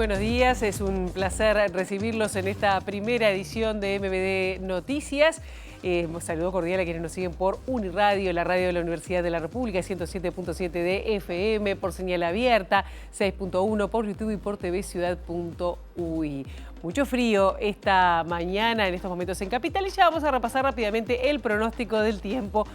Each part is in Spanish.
buenos días. Es un placer recibirlos en esta primera edición de MBD Noticias. Saludo cordial a quienes nos siguen por Uniradio, la radio de la Universidad de la República, 107.7 de FM, por señal abierta, 6.1 por YouTube y por tvciudad.ui. Mucho frío esta mañana en estos momentos en Capital y ya vamos a repasar rápidamente el pronóstico del tiempo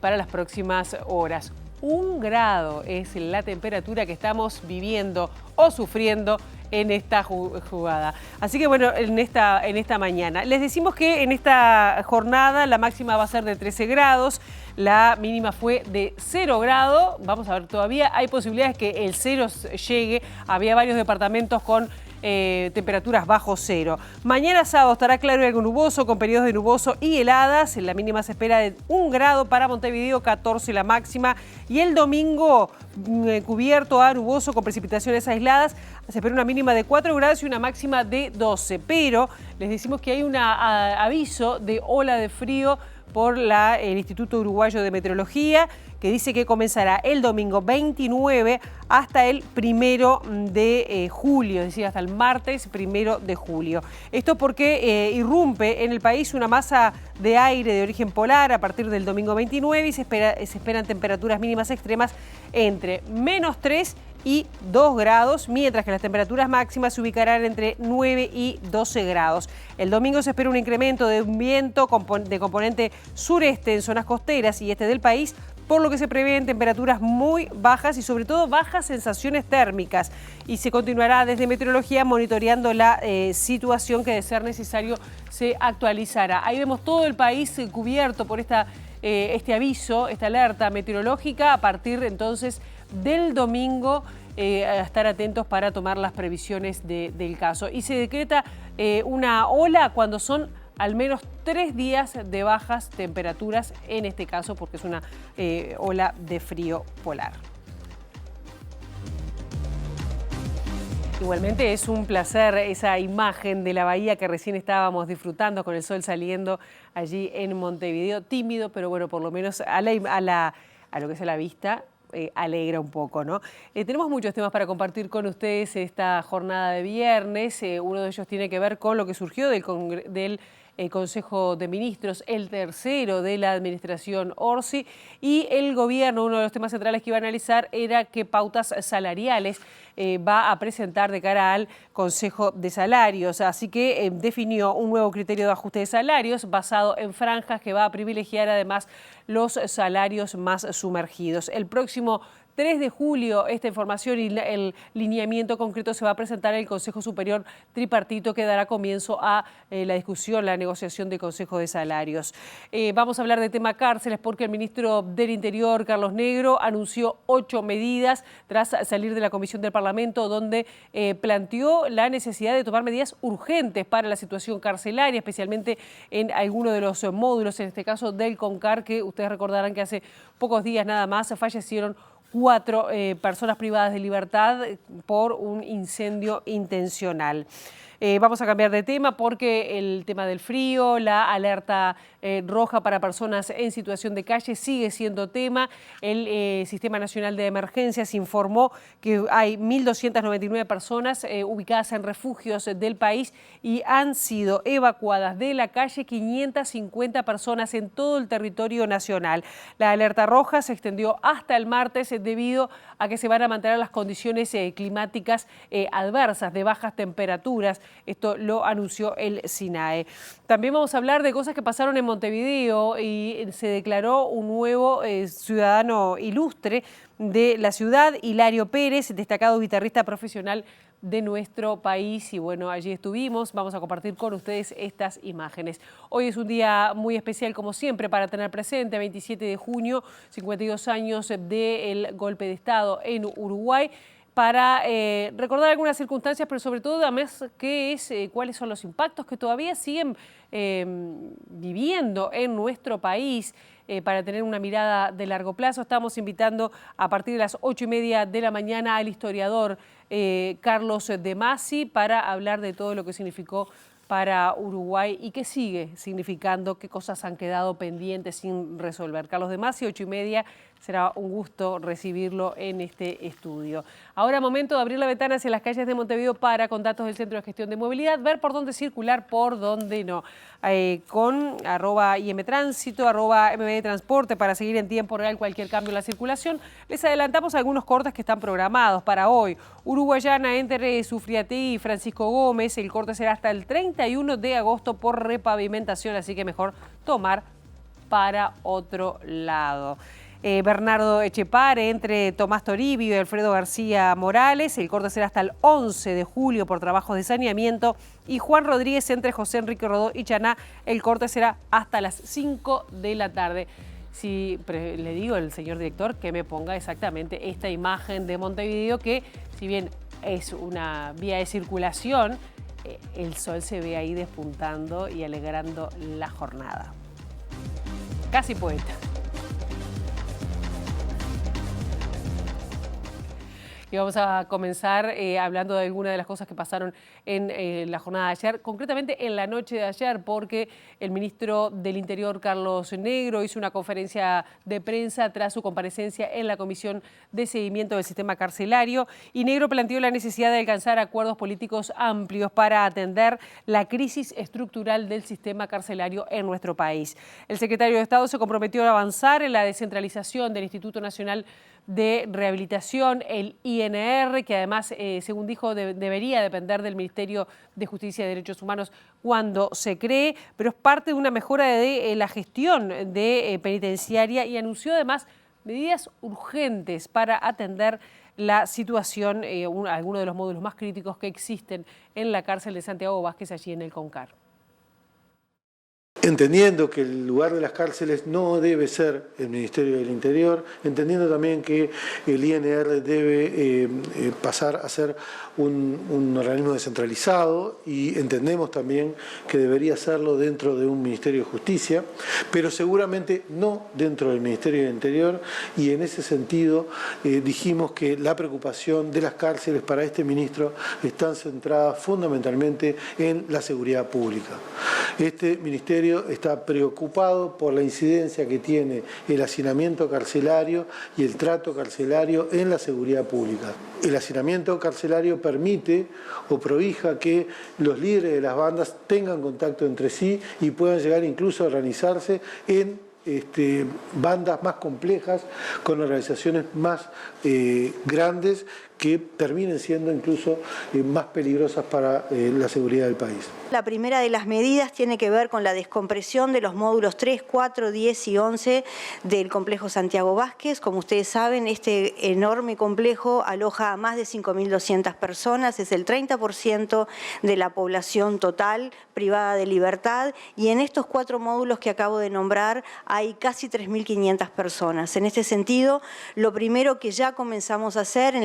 para las próximas horas. 1 grado es la temperatura que estamos viviendo o sufriendo en esta jugada. Así que bueno, en esta mañana. Les decimos que en esta jornada la máxima va a ser de 13 grados, la mínima fue de 0 grado. Vamos a ver, todavía hay posibilidades que el 0 llegue. Había varios departamentos con temperaturas bajo 0. Mañana sábado estará claro y algo nuboso, con periodos de nuboso y heladas. La mínima se espera de 1 grado para Montevideo, 14 la máxima. Y el domingo cubierto a nuboso con precipitaciones aisladas. Se espera una mínima de 4 grados y una máxima de 12. Pero les decimos que hay un aviso de ola de frío por el Instituto Uruguayo de Meteorología, que dice que comenzará el domingo 29 hasta el 1 de julio, es decir, hasta el martes 1 de julio. Esto porque irrumpe en el país una masa de aire de origen polar a partir del domingo 29 y se esperan temperaturas mínimas extremas entre -3 y 2 grados, mientras que las temperaturas máximas se ubicarán entre 9 y 12 grados. El domingo se espera un incremento de un viento de componente sureste en zonas costeras y este del país, por lo que se prevén temperaturas muy bajas y sobre todo bajas sensaciones térmicas. Y se continuará desde meteorología monitoreando la situación que de ser necesario se actualizará. Ahí vemos todo el país cubierto por este aviso, esta alerta meteorológica a partir entonces del domingo, a estar atentos para tomar las previsiones del caso. Y se decreta una ola cuando son al menos 3 días de bajas temperaturas, en este caso porque es una ola de frío polar. Igualmente es un placer esa imagen de la bahía que recién estábamos disfrutando con el sol saliendo allí en Montevideo, tímido, pero bueno, por lo menos a lo que es a la vista, alegra un poco, ¿no? Tenemos muchos temas para compartir con ustedes esta jornada de viernes. Uno de ellos tiene que ver con lo que surgió del Consejo de Ministros, el tercero de la administración Orsi, y el gobierno. Uno de los temas centrales que iba a analizar era qué pautas salariales va a presentar de cara al Consejo de Salarios. Así que definió un nuevo criterio de ajuste de salarios basado en franjas que va a privilegiar además los salarios más sumergidos. El próximo 3 de julio esta información y el lineamiento concreto se va a presentar en el Consejo Superior Tripartito, que dará comienzo a la discusión, la negociación del Consejo de Salarios. Vamos a hablar de tema cárceles porque el ministro del Interior, Carlos Negro, anunció 8 medidas tras salir de la Comisión del Parlamento, donde planteó la necesidad de tomar medidas urgentes para la situación carcelaria, especialmente en algunos de los módulos, en este caso del CONCAR, que ustedes recordarán que hace pocos días nada más fallecieron 4 personas privadas de libertad por un incendio intencional. Vamos a cambiar de tema porque el tema del frío, la alerta roja para personas en situación de calle sigue siendo tema. El Sistema Nacional de Emergencias informó que hay 1.299 personas ubicadas en refugios del país y han sido evacuadas de la calle 550 personas en todo el territorio nacional. La alerta roja se extendió hasta el martes debido a que se van a mantener las condiciones climáticas adversas de bajas temperaturas. Esto lo anunció el SINAE. También vamos a hablar de cosas que pasaron en Montevideo y se declaró un nuevo ciudadano ilustre de la ciudad, Hilario Pérez, destacado guitarrista profesional de nuestro país. Y bueno, allí estuvimos. Vamos a compartir con ustedes estas imágenes. Hoy es un día muy especial, como siempre, para tener presente, 27 de junio, 52 años del golpe de Estado en Uruguay, para recordar algunas circunstancias, pero sobre todo además cuáles son los impactos que todavía siguen viviendo en nuestro país. Para tener una mirada de largo plazo, estamos invitando a partir de las 8:30 de la mañana al historiador Carlos de Masi para hablar de todo lo que significó para Uruguay y qué sigue significando, qué cosas han quedado pendientes sin resolver. Carlos de Masi, 8:30, será un gusto recibirlo en este estudio. Ahora momento de abrir la ventana hacia las calles de Montevideo para, con datos del Centro de Gestión de Movilidad, ver por dónde circular, por dónde no. Con @IMTránsito, @MBDTransporte para seguir en tiempo real cualquier cambio en la circulación. Les adelantamos algunos cortes que están programados para hoy. Uruguayana entre Sufriategui y Francisco Gómez. El corte será hasta el 31 de agosto por repavimentación, así que mejor tomar para otro lado. Bernardo Echepare entre Tomás Toribio y Alfredo García Morales. El corte será hasta el 11 de julio por trabajos de saneamiento. Y Juan Rodríguez entre José Enrique Rodó y Chaná. El corte será hasta las 5 de la tarde. Si le digo al señor director que me ponga exactamente esta imagen de Montevideo, que si bien es una vía de circulación, el sol se ve ahí despuntando y alegrando la jornada. Casi poeta. Y vamos a comenzar hablando de algunas de las cosas que pasaron en la jornada de ayer, concretamente en la noche de ayer, porque el ministro del Interior, Carlos Negro, hizo una conferencia de prensa tras su comparecencia en la Comisión de Seguimiento del Sistema Carcelario, y Negro planteó la necesidad de alcanzar acuerdos políticos amplios para atender la crisis estructural del sistema carcelario en nuestro país. El secretario de Estado se comprometió a avanzar en la descentralización del Instituto Nacional de Rehabilitación, el INR, que además, según dijo, debería depender del Ministerio de Justicia y Derechos Humanos cuando se cree, pero es parte de una mejora de la gestión de penitenciaria, y anunció además medidas urgentes para atender la situación, algunos de los módulos más críticos que existen en la cárcel de Santiago Vázquez, allí en el CONCAR. Entendiendo que el lugar de las cárceles no debe ser el Ministerio del Interior, entendiendo también que el INR debe pasar a ser un organismo descentralizado, y entendemos también que debería serlo dentro de un Ministerio de Justicia, pero seguramente no dentro del Ministerio del Interior, y en ese sentido dijimos que la preocupación de las cárceles para este ministro está centrada fundamentalmente en la seguridad pública. Este ministerio está preocupado por la incidencia que tiene el hacinamiento carcelario y el trato carcelario en la seguridad pública. El hacinamiento carcelario permite o prohíja que los líderes de las bandas tengan contacto entre sí y puedan llegar incluso a organizarse en bandas más complejas, con organizaciones más grandes, que terminen siendo incluso más peligrosas para la seguridad del país. La primera de las medidas tiene que ver con la descompresión de los módulos 3, 4, 10 y 11 del complejo Santiago Vázquez. Como ustedes saben, este enorme complejo aloja a más de 5.200 personas, es el 30% de la población total privada de libertad, y en estos 4 módulos que acabo de nombrar hay casi 3.500 personas. En este sentido, lo primero que ya comenzamos a hacer en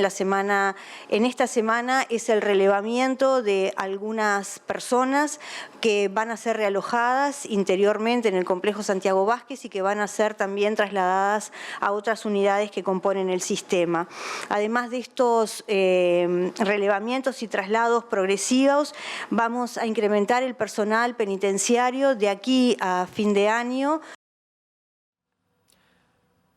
esta semana es el relevamiento de algunas personas que van a ser realojadas interiormente en el complejo Santiago Vázquez y que van a ser también trasladadas a otras unidades que componen el sistema. Además de estos relevamientos y traslados progresivos, vamos a incrementar el personal penitenciario de aquí a fin de año.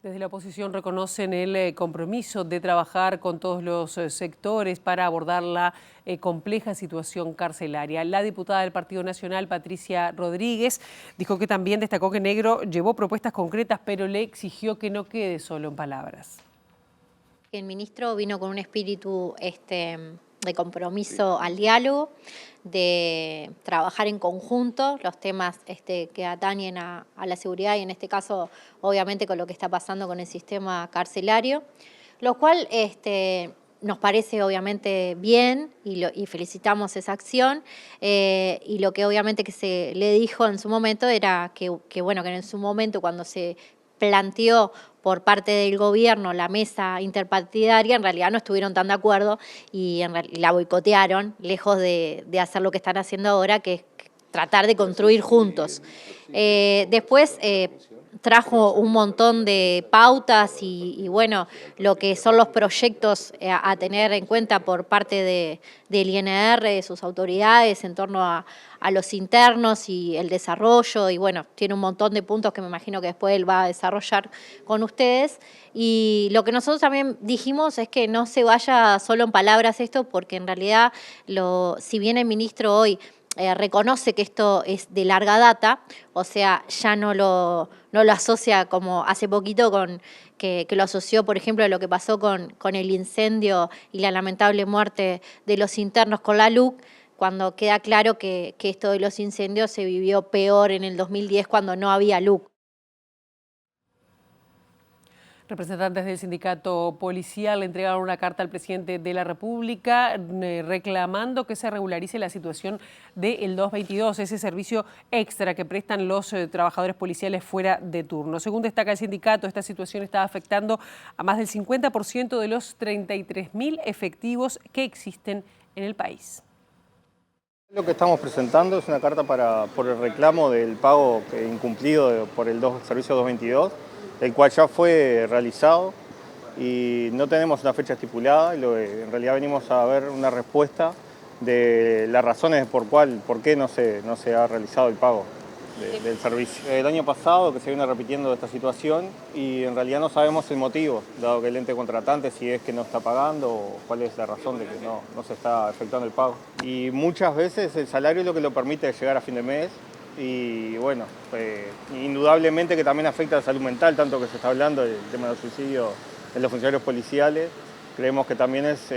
Desde la oposición reconocen el compromiso de trabajar con todos los sectores para abordar la compleja situación carcelaria. La diputada del Partido Nacional, Patricia Rodríguez, dijo que también destacó que Negro llevó propuestas concretas, pero le exigió que no quede solo en palabras. El ministro vino con un espíritu de compromiso al diálogo, de trabajar en conjunto los temas que atañen a la seguridad, y en este caso obviamente con lo que está pasando con el sistema carcelario, lo cual nos parece obviamente bien y felicitamos esa acción, y lo que obviamente que se le dijo en su momento era que en su momento, cuando se planteó por parte del gobierno la mesa interpartidaria, en realidad no estuvieron tan de acuerdo y la boicotearon, lejos de hacer lo que están haciendo ahora, que es tratar de construir juntos. Después trajo un montón de pautas y bueno, lo que son los proyectos a tener en cuenta por parte del INR, de sus autoridades en torno a los internos y el desarrollo, y bueno, tiene un montón de puntos que me imagino que después él va a desarrollar con ustedes. Y lo que nosotros también dijimos es que no se vaya solo en palabras esto, porque en realidad, si bien el ministro hoy reconoce que esto es de larga data, o sea, ya no lo asocia como hace poquito que lo asoció, por ejemplo, a lo que pasó con el incendio y la lamentable muerte de los internos con la LUC, cuando queda claro que esto de los incendios se vivió peor en el 2010 cuando no había LUC. Representantes del sindicato policial le entregaron una carta al presidente de la República reclamando que se regularice la situación del 222, ese servicio extra que prestan los trabajadores policiales fuera de turno. Según destaca el sindicato, esta situación está afectando a más del 50% de los 33.000 efectivos que existen en el país. Lo que estamos presentando es una carta por el reclamo del pago incumplido por el servicio 222, el cual ya fue realizado y no tenemos una fecha estipulada. En realidad venimos a ver una respuesta de las razones por qué no se ha realizado el pago del servicio. El año pasado que se viene repitiendo esta situación y en realidad no sabemos el motivo, dado que el ente contratante, si es que no está pagando o cuál es la razón de que no se está efectuando el pago. Y muchas veces el salario es lo que lo permite llegar a fin de mes. Y bueno, indudablemente que también afecta a la salud mental, tanto que se está hablando del tema del suicidio en los funcionarios policiales. Creemos que también es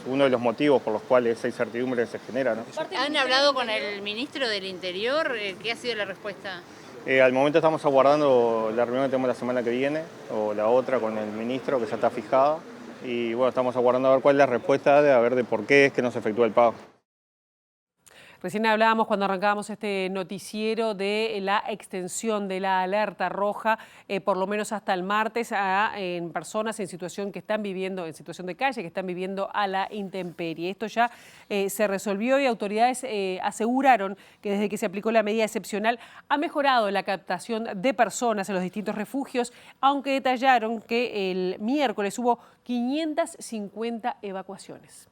uno de los motivos por los cuales esa incertidumbre se genera, ¿no? ¿Han hablado con el ministro del Interior? ¿Qué ha sido la respuesta? Al momento estamos aguardando la reunión que tenemos la semana que viene, o la otra con el ministro, que ya está fijada. Y bueno, estamos aguardando a ver cuál es la respuesta, de por qué es que no se efectúa el pago. Recién hablábamos cuando arrancábamos este noticiero de la extensión de la alerta roja, por lo menos hasta el martes, en personas en situación que están viviendo, en situación de calle, que están viviendo a la intemperie. Esto ya se resolvió y autoridades aseguraron que desde que se aplicó la medida excepcional ha mejorado la captación de personas en los distintos refugios, aunque detallaron que el miércoles hubo 550 evacuaciones.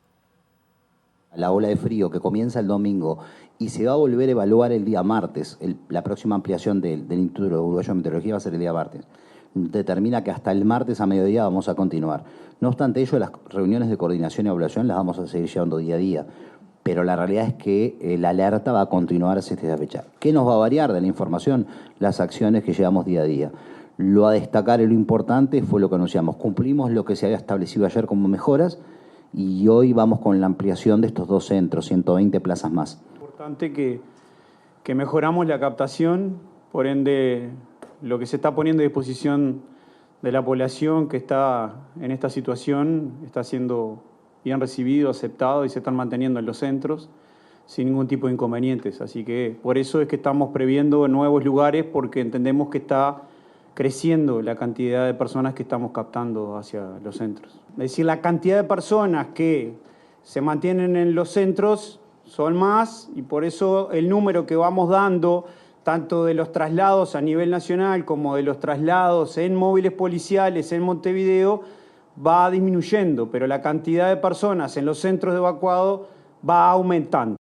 La ola de frío que comienza el domingo y se va a volver a evaluar el día martes, la próxima ampliación del Instituto Uruguayo de Meteorología va a ser el día martes, determina que hasta el martes a mediodía vamos a continuar. No obstante ello, las reuniones de coordinación y evaluación las vamos a seguir llevando día a día, pero la realidad es que la alerta va a continuar desde esa fecha. ¿Qué nos va a variar de la información? Las acciones que llevamos día a día. Lo a destacar y lo importante fue lo que anunciamos. Cumplimos lo que se había establecido ayer como mejoras, y hoy vamos con la ampliación de estos 2 centros, 120 plazas más. Es importante que mejoramos la captación, por ende lo que se está poniendo a disposición de la población que está en esta situación está siendo bien recibido, aceptado y se están manteniendo en los centros sin ningún tipo de inconvenientes. Así que por eso es que estamos previendo nuevos lugares, porque entendemos que está creciendo la cantidad de personas que estamos captando hacia los centros. Es decir, la cantidad de personas que se mantienen en los centros son más y por eso el número que vamos dando, tanto de los traslados a nivel nacional como de los traslados en móviles policiales en Montevideo, va disminuyendo, pero la cantidad de personas en los centros de evacuado va aumentando.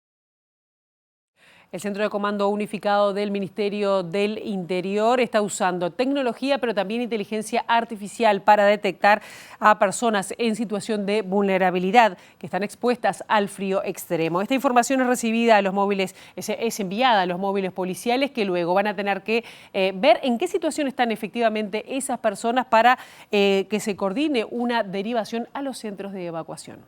El Centro de Comando Unificado del Ministerio del Interior está usando tecnología, pero también inteligencia artificial para detectar a personas en situación de vulnerabilidad que están expuestas al frío extremo. Esta información es recibida a los móviles, es enviada a los móviles policiales, que luego van a tener que ver en qué situación están efectivamente esas personas para que se coordine una derivación a los centros de evacuación.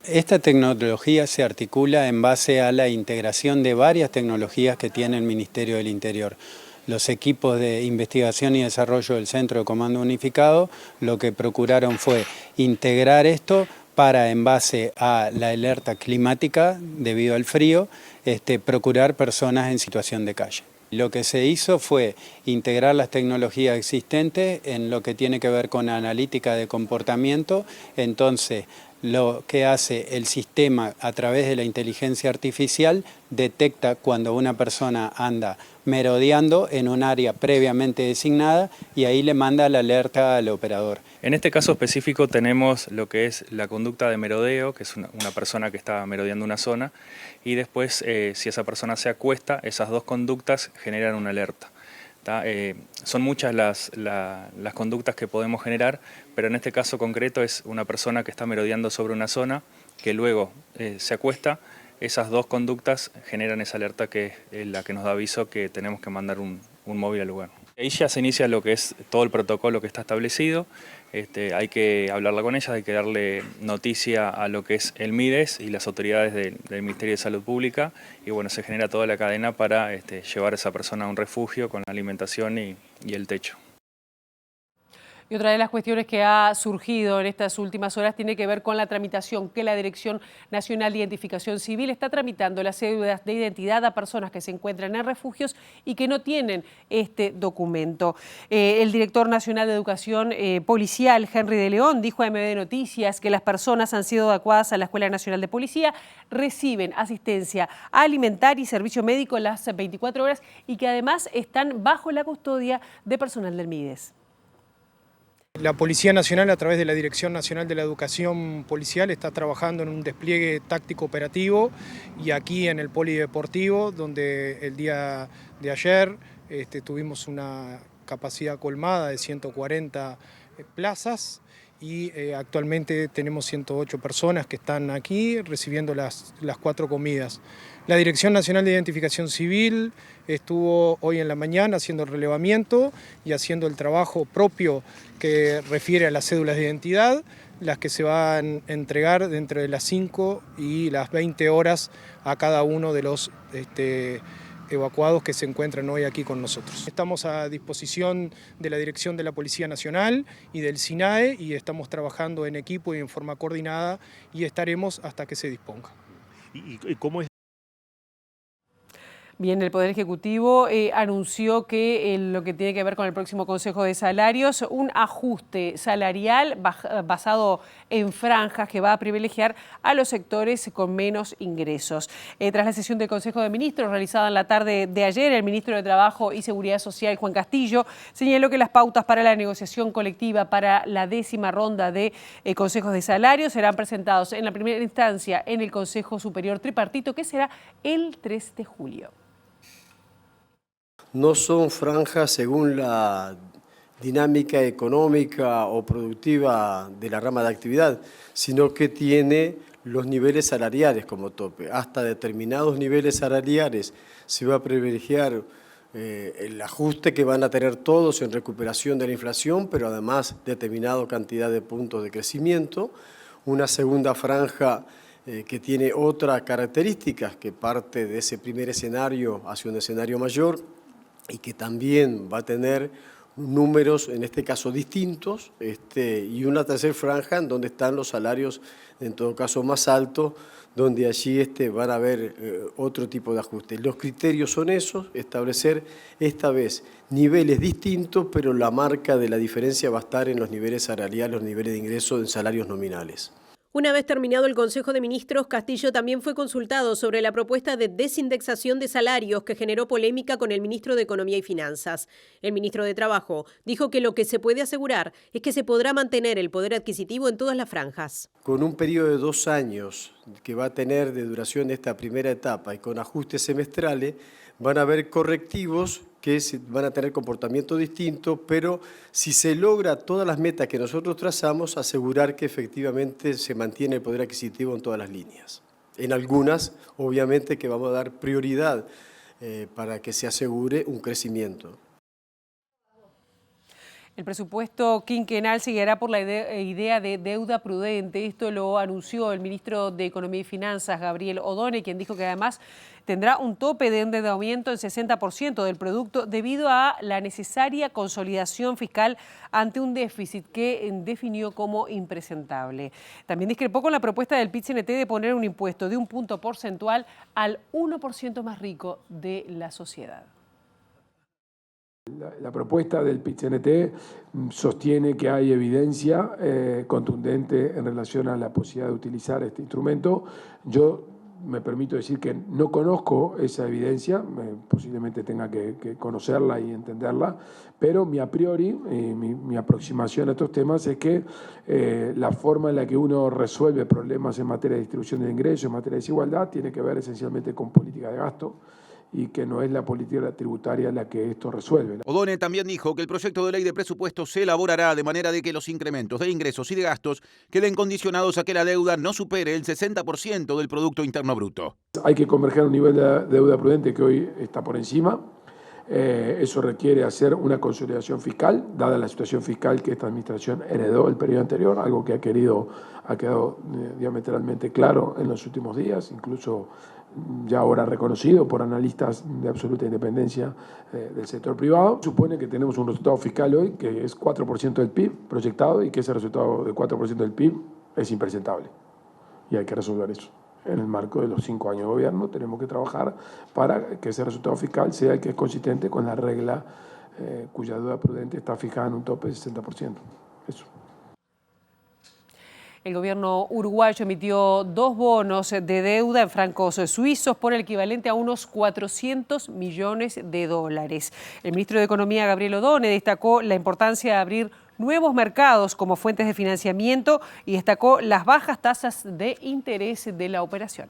Esta tecnología se articula en base a la integración de varias tecnologías que tiene el Ministerio del Interior. Los equipos de investigación y desarrollo del Centro de Comando Unificado lo que procuraron fue integrar esto para, en base a la alerta climática debido al frío, procurar personas en situación de calle. Lo que se hizo fue integrar las tecnologías existentes en lo que tiene que ver con analítica de comportamiento. Entonces, lo que hace el sistema a través de la inteligencia artificial, detecta cuando una persona anda merodeando en un área previamente designada y ahí le manda la alerta al operador. En este caso específico tenemos lo que es la conducta de merodeo, que es una persona que está merodeando una zona, y después si esa persona se acuesta, esas dos conductas generan una alerta. Son muchas las conductas que podemos generar, pero en este caso concreto es una persona que está merodeando sobre una zona, que luego se acuesta. Esas dos conductas generan esa alerta que es la que nos da aviso que tenemos que mandar un móvil al lugar. Ahí ya se inicia lo que es todo el protocolo que está establecido. Hay que hablarla con ella, hay que darle noticia a lo que es el MIDES y las autoridades del Ministerio de Salud Pública, y bueno, se genera toda la cadena para llevar a esa persona a un refugio con la alimentación y el techo. Y otra de las cuestiones que ha surgido en estas últimas horas tiene que ver con la tramitación que la Dirección Nacional de Identificación Civil está tramitando las cédulas de identidad a personas que se encuentran en refugios y que no tienen este documento. El director nacional de Educación Policial, Henry de León, dijo a MD Noticias que las personas han sido adecuadas a la Escuela Nacional de Policía, reciben asistencia alimentaria y servicio médico las 24 horas y que además están bajo la custodia de personal del MIDES. La Policía Nacional, a través de la Dirección Nacional de la Educación Policial, está trabajando en un despliegue táctico operativo y aquí en el polideportivo, donde el día de ayer tuvimos una capacidad colmada de 140 plazas y actualmente tenemos 108 personas que están aquí recibiendo las 4 comidas. La Dirección Nacional de Identificación Civil estuvo hoy en la mañana haciendo el relevamiento y haciendo el trabajo propio que refiere a las cédulas de identidad, las que se van a entregar dentro de las 5 y las 20 horas a cada uno de los evacuados que se encuentran hoy aquí con nosotros. Estamos a disposición de la Dirección de la Policía Nacional y del SINAE y estamos trabajando en equipo y en forma coordinada y estaremos hasta que se disponga. ¿Y cómo es? Bien, el Poder Ejecutivo anunció que lo que tiene que ver con el próximo Consejo de Salarios, un ajuste salarial basado en franjas que va a privilegiar a los sectores con menos ingresos. Tras la sesión del Consejo de Ministros realizada en la tarde de ayer, el ministro de Trabajo y Seguridad Social, Juan Castillo, señaló que las pautas para la negociación colectiva para la 10ª ronda de consejos de salarios serán presentados en la primera instancia en el Consejo Superior Tripartito, que será el 3 de julio. No son franjas según la dinámica económica o productiva de la rama de actividad, sino que tiene los niveles salariales como tope. Hasta determinados niveles salariales se va a privilegiar el ajuste que van a tener todos en recuperación de la inflación, pero además determinada cantidad de puntos de crecimiento. Una segunda franja que tiene otras características, que parte de ese primer escenario hacia un escenario mayor, y que también va a tener números, en este caso distintos, y una tercera franja en donde están los salarios, en todo caso más altos, donde allí van a haber otro tipo de ajustes. Los criterios son esos, establecer esta vez niveles distintos, pero la marca de la diferencia va a estar en los niveles salariales, los niveles de ingreso en salarios nominales. Una vez terminado el Consejo de Ministros, Castillo también fue consultado sobre la propuesta de desindexación de salarios que generó polémica con el ministro de Economía y Finanzas. El ministro de Trabajo dijo que lo que se puede asegurar es que se podrá mantener el poder adquisitivo en todas las franjas. Con un periodo de 2 años que va a tener de duración esta primera etapa y con ajustes semestrales, van a haber correctivos que van a tener comportamiento distinto, pero si se logra todas las metas que nosotros trazamos, asegurar que efectivamente se mantiene el poder adquisitivo en todas las líneas. En algunas, obviamente, que vamos a dar prioridad para que se asegure un crecimiento. El presupuesto quinquenal seguirá por la idea de deuda prudente. Esto lo anunció el ministro de Economía y Finanzas, Gabriel Odone, quien dijo que además tendrá un tope de endeudamiento en 60% del producto debido a la necesaria consolidación fiscal ante un déficit que definió como impresentable. También discrepó con la propuesta del PIT-CNT de poner un impuesto de un punto porcentual al 1% más rico de la sociedad. La propuesta del PIT-CNT sostiene que hay evidencia contundente en relación a la posibilidad de utilizar este instrumento. Yo me permito decir que no conozco esa evidencia, posiblemente tenga que conocerla y entenderla, pero mi a priori, mi aproximación a estos temas es que la forma en la que uno resuelve problemas en materia de distribución de ingresos, en materia de desigualdad, tiene que ver esencialmente con política de gasto, y que no es la política tributaria la que esto resuelve. O'Donnell también dijo que el proyecto de ley de presupuesto se elaborará de manera de que los incrementos de ingresos y de gastos queden condicionados a que la deuda no supere el 60% del Producto Interno Bruto. Hay que converger a un nivel de deuda prudente que hoy está por encima. Eso requiere hacer una consolidación fiscal, dada la situación fiscal que esta administración heredó el periodo anterior, algo que ha quedado diametralmente claro en los últimos días, incluso ya ahora reconocido por analistas de absoluta independencia del sector privado. Supone que tenemos un resultado fiscal hoy que es 4% del PIB proyectado y que ese resultado de 4% del PIB es impresentable y hay que resolver eso. En el marco de los 5 años de gobierno tenemos que trabajar para que ese resultado fiscal sea el que es consistente con la regla cuya deuda prudente está fijada en un tope de 60%. Eso. El gobierno uruguayo emitió 2 bonos de deuda en francos suizos por el equivalente a unos 400 millones de dólares. El ministro de Economía, Gabriel O'Donnell, destacó la importancia de abrir nuevos mercados como fuentes de financiamiento y destacó las bajas tasas de interés de la operación.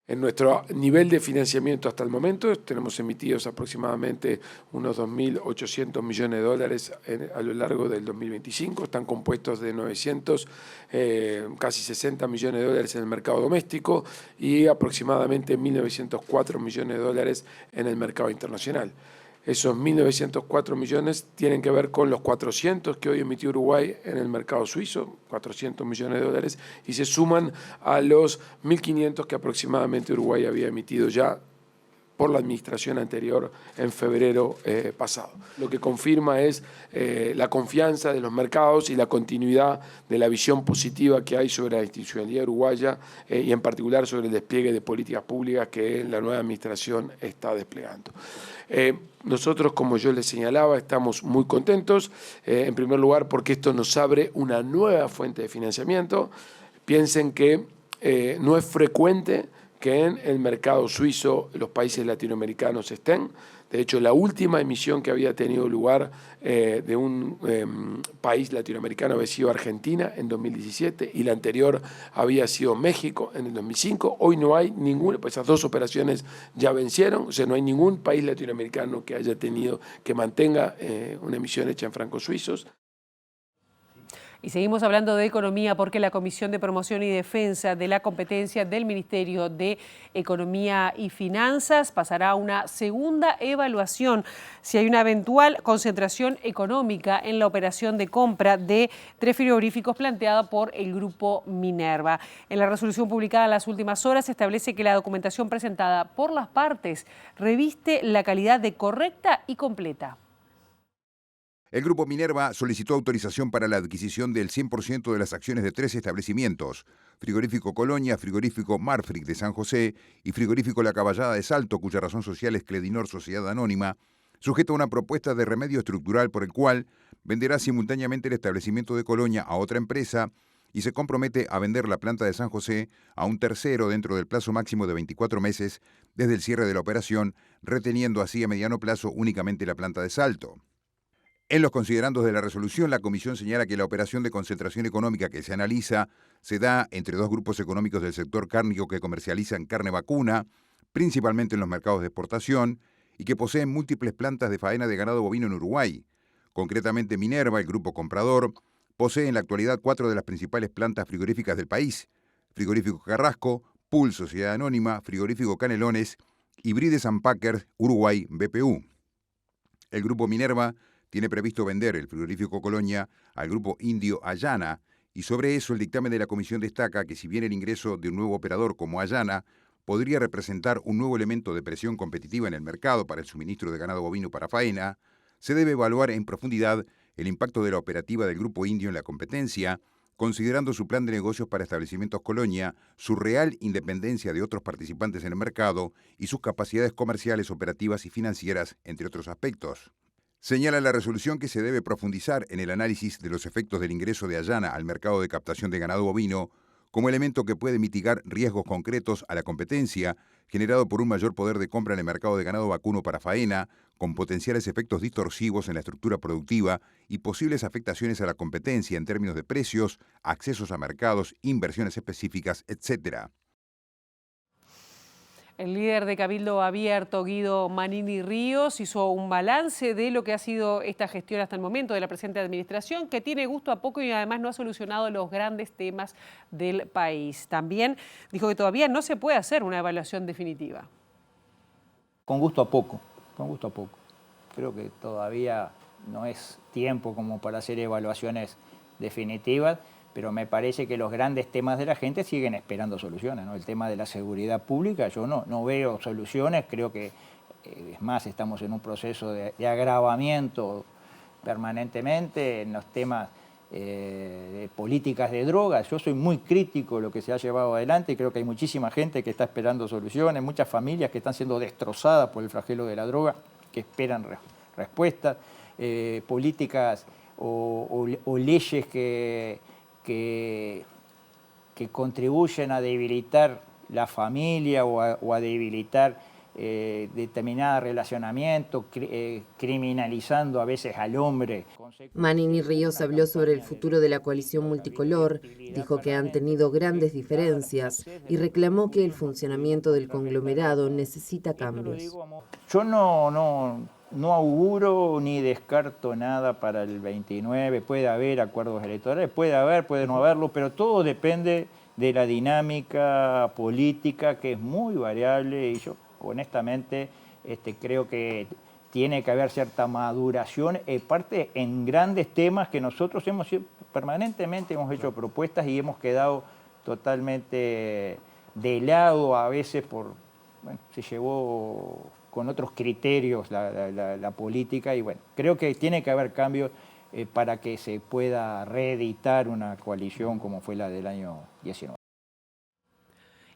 En nuestro nivel de financiamiento hasta el momento tenemos emitidos aproximadamente unos 2.800 millones de dólares a lo largo del 2025. Están compuestos de 900, casi 60 millones de dólares en el mercado doméstico y aproximadamente 1.904 millones de dólares en el mercado internacional. Esos 1.904 millones tienen que ver con los 400 que hoy emitió Uruguay en el mercado suizo, 400 millones de dólares, y se suman a los 1.500 que aproximadamente Uruguay había emitido ya por la administración anterior en febrero pasado. Lo que confirma es la confianza de los mercados y la continuidad de la visión positiva que hay sobre la institucionalidad uruguaya y en particular sobre el despliegue de políticas públicas que la nueva administración está desplegando. Nosotros, como yo les señalaba, estamos muy contentos, en primer lugar porque esto nos abre una nueva fuente de financiamiento. Piensen que no es frecuente que en el mercado suizo los países latinoamericanos estén. De hecho, la última emisión que había tenido lugar de un país latinoamericano había sido Argentina en 2017 y la anterior había sido México en el 2005. Hoy no hay ninguna, pues esas 2 operaciones ya vencieron, o sea, no hay ningún país latinoamericano que haya tenido, que mantenga una emisión hecha en francos suizos. Y seguimos hablando de economía porque la Comisión de Promoción y Defensa de la Competencia del Ministerio de Economía y Finanzas pasará a una segunda evaluación si hay una eventual concentración económica en la operación de compra de 3 frigoríficos planteada por el Grupo Minerva. En la resolución publicada en las últimas horas se establece que la documentación presentada por las partes reviste la calidad de correcta y completa. El Grupo Minerva solicitó autorización para la adquisición del 100% de las acciones de 3 establecimientos: Frigorífico Colonia, Frigorífico Marfrig de San José y Frigorífico La Caballada de Salto, cuya razón social es Credinor Sociedad Anónima, sujeto a una propuesta de remedio estructural por el cual venderá simultáneamente el establecimiento de Colonia a otra empresa y se compromete a vender la planta de San José a un tercero dentro del plazo máximo de 24 meses desde el cierre de la operación, reteniendo así a mediano plazo únicamente la planta de Salto. En los considerandos de la resolución, la Comisión señala que la operación de concentración económica que se analiza se da entre 2 grupos económicos del sector cárnico que comercializan carne vacuna, principalmente en los mercados de exportación, y que poseen múltiples plantas de faena de ganado bovino en Uruguay. Concretamente, Minerva, el grupo comprador, posee en la actualidad 4 de las principales plantas frigoríficas del país: Frigorífico Carrasco, Pool Sociedad Anónima, Frigorífico Canelones y Brides & Packers Uruguay BPU. El grupo Minerva tiene previsto vender el frigorífico Colonia al grupo indio Ayana, y sobre eso el dictamen de la comisión destaca que si bien el ingreso de un nuevo operador como Ayana podría representar un nuevo elemento de presión competitiva en el mercado para el suministro de ganado bovino para faena, se debe evaluar en profundidad el impacto de la operativa del grupo indio en la competencia, considerando su plan de negocios para establecimientos Colonia, su real independencia de otros participantes en el mercado y sus capacidades comerciales, operativas y financieras, entre otros aspectos. Señala la resolución que se debe profundizar en el análisis de los efectos del ingreso de Ayana al mercado de captación de ganado bovino como elemento que puede mitigar riesgos concretos a la competencia generado por un mayor poder de compra en el mercado de ganado vacuno para faena, con potenciales efectos distorsivos en la estructura productiva y posibles afectaciones a la competencia en términos de precios, accesos a mercados, inversiones específicas, etc. El líder de Cabildo Abierto, Guido Manini Ríos, hizo un balance de lo que ha sido esta gestión hasta el momento de la presente administración, que tiene gusto a poco y además no ha solucionado los grandes temas del país. También dijo que todavía no se puede hacer una evaluación definitiva. Con gusto a poco, con gusto a poco. Creo que todavía no es tiempo como para hacer evaluaciones definitivas, pero me parece que los grandes temas de la gente siguen esperando soluciones, ¿no? El tema de la seguridad pública, yo no veo soluciones, creo que, es más, estamos en un proceso de agravamiento permanentemente en los temas de políticas de drogas. Yo soy muy crítico de lo que se ha llevado adelante y creo que hay muchísima gente que está esperando soluciones, muchas familias que están siendo destrozadas por el flagelo de la droga, que esperan respuestas, políticas o leyes que contribuyen a debilitar la familia o a debilitar determinado relacionamiento, criminalizando a veces al hombre. Manini Ríos habló sobre el futuro de la coalición multicolor, dijo que han tenido grandes diferencias y reclamó que el funcionamiento del conglomerado necesita cambios. Yo no auguro ni descarto nada para el 29, puede haber acuerdos electorales, puede haber, puede no haberlo, pero todo depende de la dinámica política que es muy variable y yo honestamente creo que tiene que haber cierta maduración, parte en grandes temas que nosotros permanentemente hemos hecho propuestas y hemos quedado totalmente de lado a veces se llevó con otros criterios la política y bueno, creo que tiene que haber cambios para que se pueda reeditar una coalición como fue la del año 19.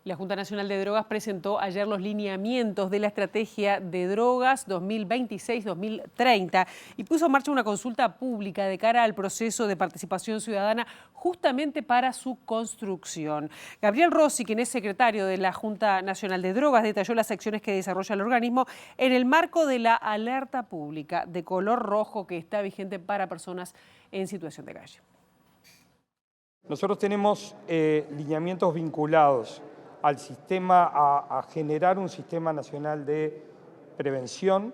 La Junta Nacional de Drogas presentó ayer los lineamientos de la estrategia de drogas 2026-2030 y puso en marcha una consulta pública de cara al proceso de participación ciudadana justamente para su construcción. Gabriel Rossi, quien es secretario de la Junta Nacional de Drogas, detalló las acciones que desarrolla el organismo en el marco de la alerta pública de color rojo que está vigente para personas en situación de calle. Nosotros tenemos lineamientos vinculados al sistema, a generar un sistema nacional de prevención.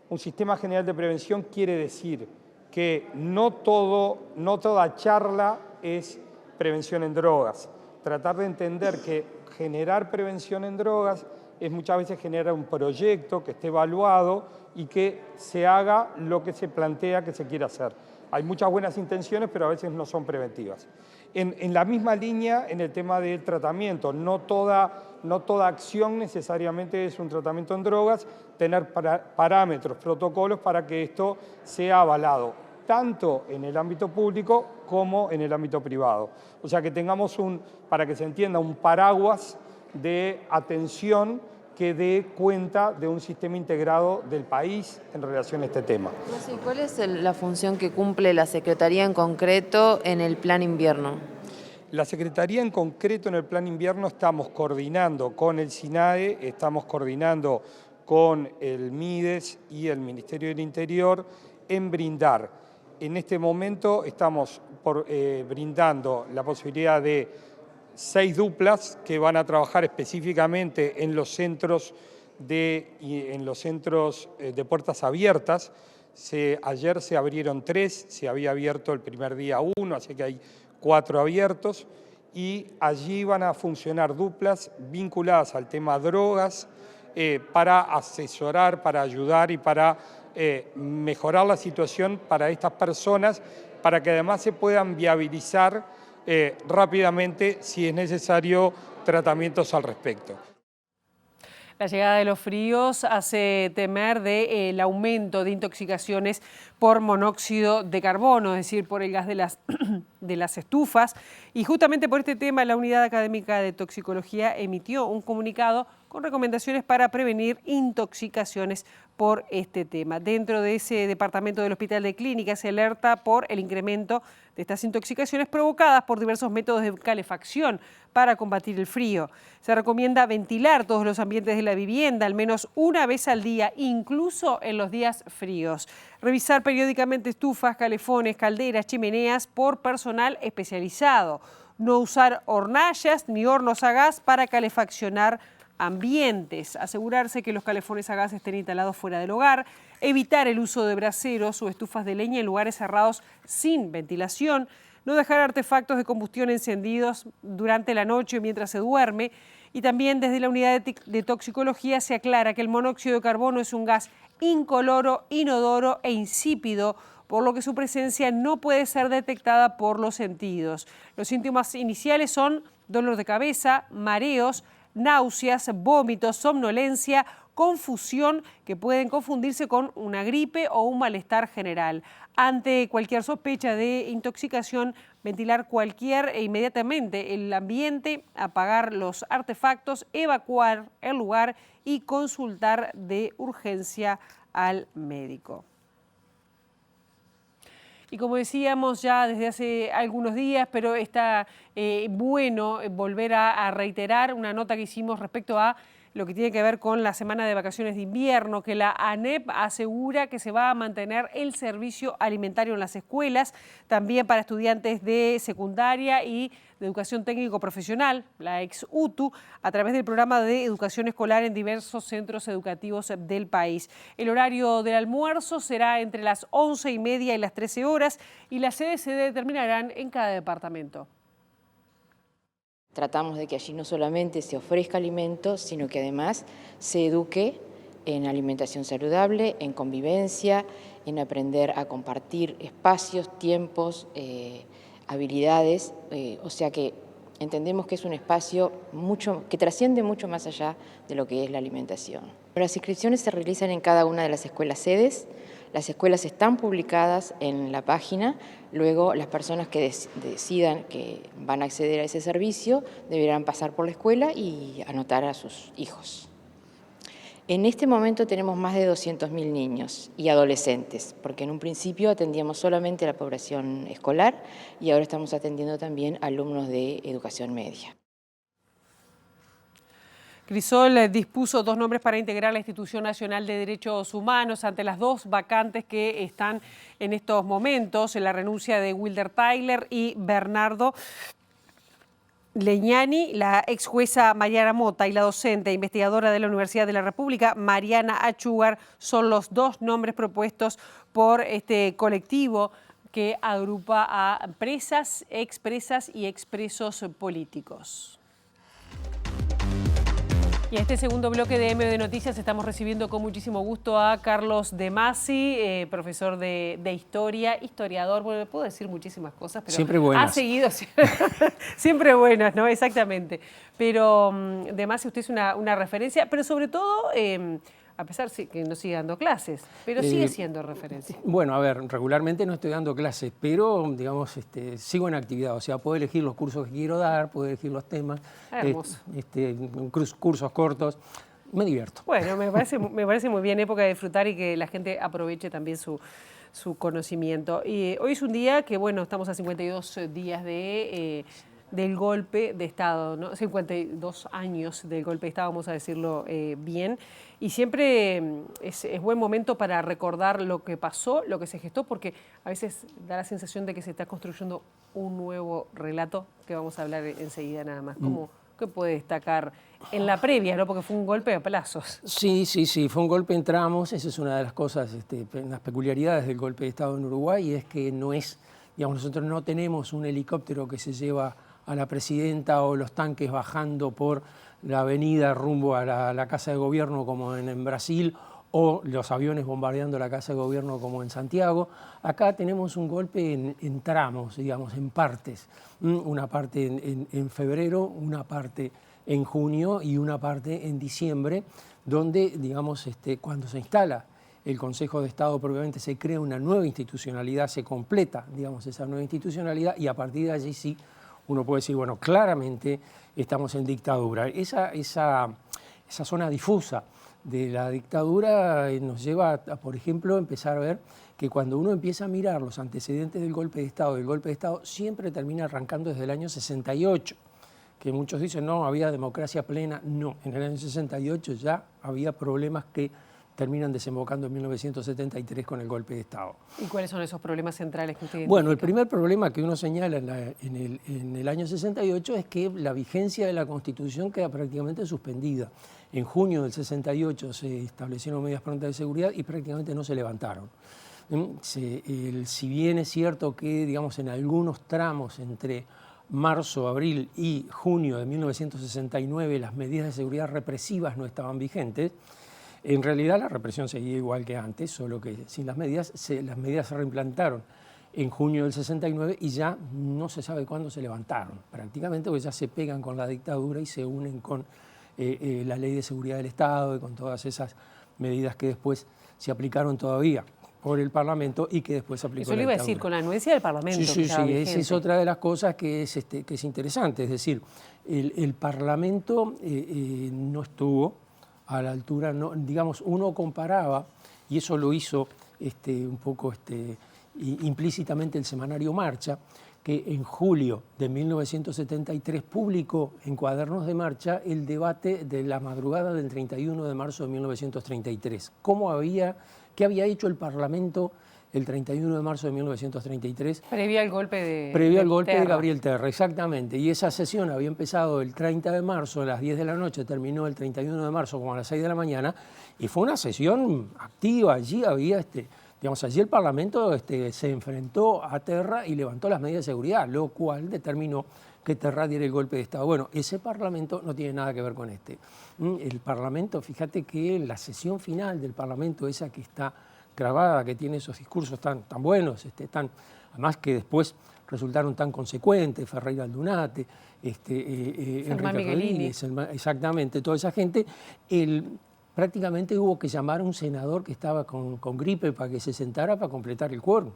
Un sistema general de prevención quiere decir que no toda charla es prevención en drogas. Tratar de entender que generar prevención en drogas es muchas veces generar un proyecto que esté evaluado y que se haga lo que se plantea que se quiere hacer. Hay muchas buenas intenciones, pero a veces no son preventivas. En la misma línea, en el tema del tratamiento, no toda acción necesariamente es un tratamiento en drogas, tener parámetros, protocolos para que esto sea avalado, tanto en el ámbito público como en el ámbito privado. O sea, que tengamos para que se entienda, un paraguas de atención que dé cuenta de un sistema integrado del país en relación a este tema. ¿Cuál es la función que cumple la Secretaría en concreto en el Plan Invierno? La Secretaría en concreto en el Plan Invierno estamos coordinando con el SINADE, estamos coordinando con el MIDES y el Ministerio del Interior en brindar. En este momento estamos brindando la posibilidad de 6 duplas que van a trabajar específicamente en los centros de puertas abiertas. Ayer se abrieron 3, se había abierto el primer día 1, así que hay 4 abiertos y allí van a funcionar duplas vinculadas al tema drogas para asesorar, para ayudar y para mejorar la situación para estas personas, para que además se puedan viabilizar rápidamente, si es necesario, tratamientos al respecto. La llegada de los fríos hace temer del aumento de intoxicaciones por monóxido de carbono, es decir, por el gas de las estufas. Y justamente por este tema, la Unidad Académica de Toxicología emitió un comunicado con recomendaciones para prevenir intoxicaciones por este tema. Dentro de ese departamento del Hospital de Clínicas se alerta por el incremento de estas intoxicaciones provocadas por diversos métodos de calefacción para combatir el frío. Se recomienda ventilar todos los ambientes de la vivienda al menos una vez al día, incluso en los días fríos. Revisar periódicamente estufas, calefones, calderas, chimeneas por personal especializado. No usar hornallas ni hornos a gas para calefaccionar ambientes. Asegurarse que los calefones a gas estén instalados fuera del hogar. Evitar el uso de braseros o estufas de leña en lugares cerrados sin ventilación. No dejar artefactos de combustión encendidos durante la noche mientras se duerme. Y también desde la Unidad de Toxicología se aclara que el monóxido de carbono es un gas incoloro, inodoro e insípido, por lo que su presencia no puede ser detectada por los sentidos. Los síntomas iniciales son dolor de cabeza, mareos, náuseas, vómitos, somnolencia, confusión que pueden confundirse con una gripe o un malestar general. Ante cualquier sospecha de intoxicación, ventilar inmediatamente el ambiente, apagar los artefactos, evacuar el lugar y consultar de urgencia al médico. Y como decíamos ya desde hace algunos días, pero está bueno volver a reiterar una nota que hicimos respecto a lo que tiene que ver con la semana de vacaciones de invierno, que la ANEP asegura que se va a mantener el servicio alimentario en las escuelas, también para estudiantes de secundaria y de educación técnico profesional, la ex-UTU, a través del programa de educación escolar en diversos centros educativos del país. El horario del almuerzo será entre las 11:30 y las 13 horas y las sedes se determinarán en cada departamento. Tratamos de que allí no solamente se ofrezca alimento, sino que además se eduque en alimentación saludable, en convivencia, en aprender a compartir espacios, tiempos, habilidades. O sea que entendemos que es un espacio que trasciende mucho más allá de lo que es la alimentación. Las inscripciones se realizan en cada una de las escuelas sedes. Las escuelas están publicadas en la página, luego las personas que decidan que van a acceder a ese servicio deberán pasar por la escuela y anotar a sus hijos. En este momento tenemos más de 200.000 niños y adolescentes, porque en un principio atendíamos solamente a la población escolar y ahora estamos atendiendo también a alumnos de educación media. Crisol dispuso 2 nombres para integrar la Institución Nacional de Derechos Humanos ante las 2 vacantes que están en estos momentos, la renuncia de Wilder Tyler y Bernardo Leñani. La ex jueza Mariana Mota y la docente e investigadora de la Universidad de la República, Mariana Achugar, son los 2 nombres propuestos por este colectivo que agrupa a presas, expresas y expresos políticos. Y en este segundo bloque de MD Noticias estamos recibiendo con muchísimo gusto a Carlos De Masi, profesor de historia, historiador, bueno, puedo decir muchísimas cosas, pero siempre buenas. Ha seguido, siempre buenas, ¿no? Exactamente. Pero De Masi, usted es una referencia, pero sobre todo, a pesar de que no sigue dando clases, pero sigue siendo referencia. Bueno, a ver, regularmente no estoy dando clases, pero, digamos, sigo en actividad. O sea, puedo elegir los cursos que quiero dar, puedo elegir los temas. Hermoso. Cursos cortos. Me divierto. Bueno, me parece muy bien, época de disfrutar y que la gente aproveche también su conocimiento. Y hoy es un día que, bueno, estamos a 52 días del golpe de Estado, ¿no? 52 años del golpe de Estado, vamos a decirlo bien. Y siempre es buen momento para recordar lo que pasó, lo que se gestó, porque a veces da la sensación de que se está construyendo un nuevo relato, que vamos a hablar enseguida nada más. ¿Qué puede destacar en la previa, ¿no? Porque fue un golpe a plazos? Sí, fue un golpe en tramos. Esa es una de las cosas, las peculiaridades del golpe de Estado en Uruguay, y es que no es, digamos, nosotros no tenemos un helicóptero que se lleva a la presidenta o los tanques bajando por la avenida rumbo a la Casa de Gobierno como en Brasil, o los aviones bombardeando la Casa de Gobierno como en Santiago. Acá tenemos un golpe en tramos, digamos, en partes. Una parte en febrero, una parte en junio y una parte en diciembre, donde, digamos, cuando se instala el Consejo de Estado propiamente se crea una nueva institucionalidad, se completa, digamos, esa nueva institucionalidad y a partir de allí sí uno puede decir, bueno, claramente estamos en dictadura. Esa zona difusa de la dictadura nos lleva a, por ejemplo, empezar a ver que cuando uno empieza a mirar los antecedentes del golpe de Estado, siempre termina arrancando desde el año 68, que muchos dicen, no, había democracia plena. No, en el año 68 ya había problemas que terminan desembocando en 1973 con el golpe de Estado. ¿Y cuáles son esos problemas centrales que usted identifica? Bueno, el primer problema que uno señala en el año 68 es que la vigencia de la Constitución queda prácticamente suspendida. En junio del 68 se establecieron medidas prontas de seguridad y prácticamente no se levantaron. Si bien es cierto que, digamos, en algunos tramos entre marzo, abril y junio de 1969 las medidas de seguridad represivas no estaban vigentes, en realidad la represión seguía igual que antes, solo que sin las medidas se reimplantaron en junio del 69 y ya no se sabe cuándo se levantaron, prácticamente, porque ya se pegan con la dictadura y se unen con la Ley de Seguridad del Estado y con todas esas medidas que después se aplicaron todavía por el Parlamento y que después se aplicó. Eso le iba a decir, con la anuencia del Parlamento. Sí, esa es otra de las cosas que es interesante, es decir, el Parlamento no estuvo a la altura, no, digamos, uno comparaba, y eso lo hizo un poco implícitamente el semanario Marcha, que en julio de 1973 publicó en Cuadernos de Marcha el debate de la madrugada del 31 de marzo de 1933. ¿Qué había hecho el Parlamento el 31 de marzo de 1933? Previo al golpe de Gabriel Terra, exactamente. Y esa sesión había empezado el 30 de marzo a las 10 de la noche, terminó el 31 de marzo como a las 6 de la mañana, y fue una sesión activa. Allí había, allí el Parlamento se enfrentó a Terra y levantó las medidas de seguridad, lo cual determinó que Terra diera el golpe de Estado. Bueno, ese Parlamento no tiene nada que ver con este. El Parlamento, fíjate que la sesión final del Parlamento, esa que está grabada, que tiene esos discursos tan buenos, además que después resultaron tan consecuentes, Ferreira Aldunate, Enrique Rodríguez, exactamente, toda esa gente, prácticamente hubo que llamar a un senador que estaba con gripe para que se sentara para completar el quórum.